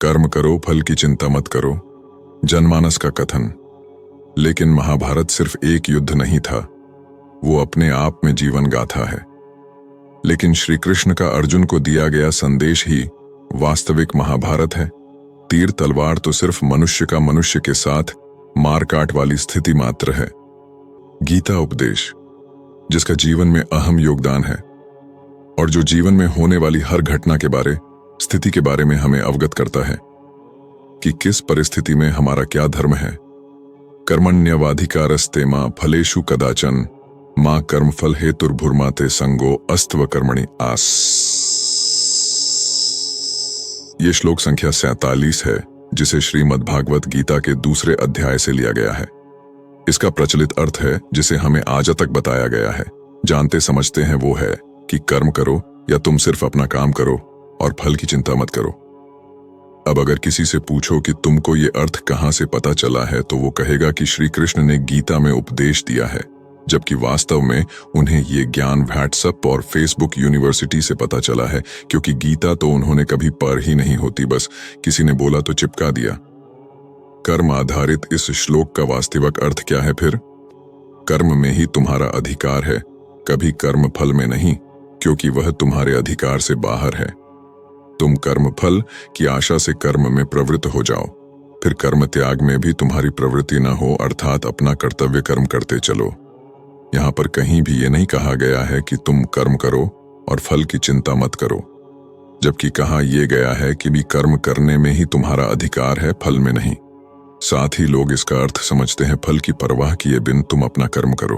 कर्म करो, फल की चिंता मत करो, जनमानस का कथन। लेकिन महाभारत सिर्फ एक युद्ध नहीं था, वो अपने आप में जीवन गाथा है। लेकिन श्री कृष्ण का अर्जुन को दिया गया संदेश ही वास्तविक महाभारत है। तीर तलवार तो सिर्फ मनुष्य का मनुष्य के साथ मारकाट वाली स्थिति मात्र है। गीता उपदेश, जिसका जीवन में अहम योगदान है और जो जीवन में होने वाली हर घटना के बारे, स्थिति के बारे में हमें अवगत करता है कि किस परिस्थिति में हमारा क्या धर्म है। कर्मण्यवाधिकारस्ते मां फलेषु कदाचन मां कर्मफल हेतुर्भुर्माते संगो अस्त्व कर्मणि आस। ये श्लोक संख्या 47 है, जिसे श्रीमद् भागवत गीता के दूसरे अध्याय से लिया गया है। इसका प्रचलित अर्थ है, जिसे हमें आज तक बताया गया है, जानते समझते हैं, वो है कि कर्म करो या तुम सिर्फ अपना काम करो और फल की चिंता मत करो। अब अगर किसी से पूछो कि तुमको ये अर्थ कहां से पता चला है, तो वो कहेगा कि श्री कृष्ण ने गीता में उपदेश दिया है, जबकि वास्तव में उन्हें ये ज्ञान व्हाट्सएप और फेसबुक यूनिवर्सिटी से पता चला है, क्योंकि गीता तो उन्होंने कभी पढ़ ही नहीं होती, बस किसी ने बोला तो चिपका दिया। कर्म आधारित इस श्लोक का वास्तविक अर्थ क्या है फिर? कर्म में ही तुम्हारा अधिकार है, कभी कर्म फल में नहीं, क्योंकि वह तुम्हारे अधिकार से बाहर है। तुम कर्म फल की आशा से कर्म में प्रवृत्त हो जाओ, फिर कर्म त्याग में भी तुम्हारी प्रवृत्ति न हो, अर्थात अपना कर्तव्य कर्म करते चलो। यहाँ पर कहीं भी ये नहीं कहा गया है कि तुम कर्म करो और फल की चिंता मत करो, जबकि कहा यह गया है कि भी कर्म करने में ही तुम्हारा अधिकार है, फल में नहीं। साथ ही लोग इसका अर्थ समझते हैं फल की परवाह किए बिन तुम अपना कर्म करो।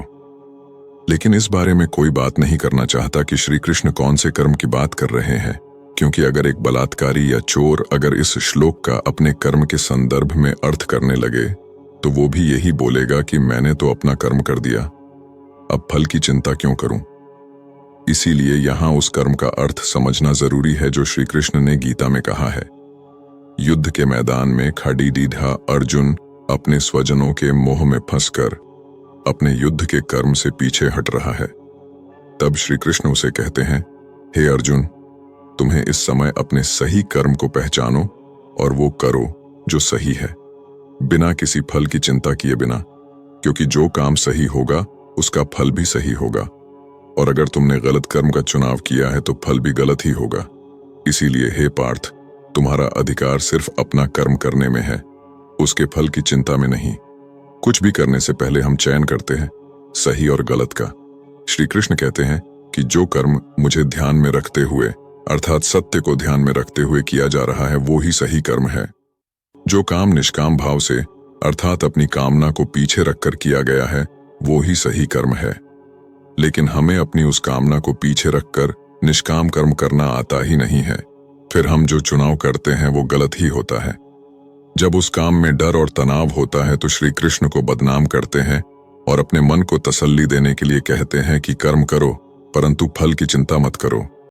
लेकिन इस बारे में कोई बात नहीं करना चाहता कि श्री कृष्ण कौन से कर्म की बात कर रहे हैं, क्योंकि अगर एक बलात्कारी या चोर अगर इस श्लोक का अपने कर्म के संदर्भ में अर्थ करने लगे, तो वो भी यही बोलेगा कि मैंने तो अपना कर्म कर दिया, अब फल की चिंता क्यों करूं। इसीलिए यहां उस कर्म का अर्थ समझना जरूरी है जो श्री कृष्ण ने गीता में कहा है। युद्ध के मैदान में खड़ीडीढ़ा अर्जुन अपने स्वजनों के मोह में फंसकर अपने युद्ध के कर्म से पीछे हट रहा है। तब श्री कृष्ण उसे कहते हैं, हे अर्जुन, तुम्हें इस समय अपने सही कर्म को पहचानो और वो करो जो सही है, बिना किसी फल की चिंता किए बिना, क्योंकि जो काम सही होगा उसका फल भी सही होगा, और अगर तुमने गलत कर्म का चुनाव किया है तो फल भी गलत ही होगा। इसीलिए हे पार्थ, तुम्हारा अधिकार सिर्फ अपना कर्म करने में है, उसके फल की चिंता में नहीं। कुछ भी करने से पहले हम चयन करते हैं सही और गलत का। श्री कृष्ण कहते हैं कि जो कर्म मुझे ध्यान में रखते हुए, अर्थात सत्य को ध्यान में रखते हुए किया जा रहा है, वो ही सही कर्म है। जो काम निष्काम भाव से, अर्थात अपनी कामना को पीछे रखकर किया गया है, वो ही सही कर्म है। लेकिन हमें अपनी उस कामना को पीछे रखकर निष्काम कर्म करना आता ही नहीं है, फिर हम जो चुनाव करते हैं वो गलत ही होता है। जब उस काम में डर और तनाव होता है तो श्री कृष्ण को बदनाम करते हैं और अपने मन को तसल्ली देने के लिए कहते हैं कि कर्म करो, परंतु फल की चिंता मत करो।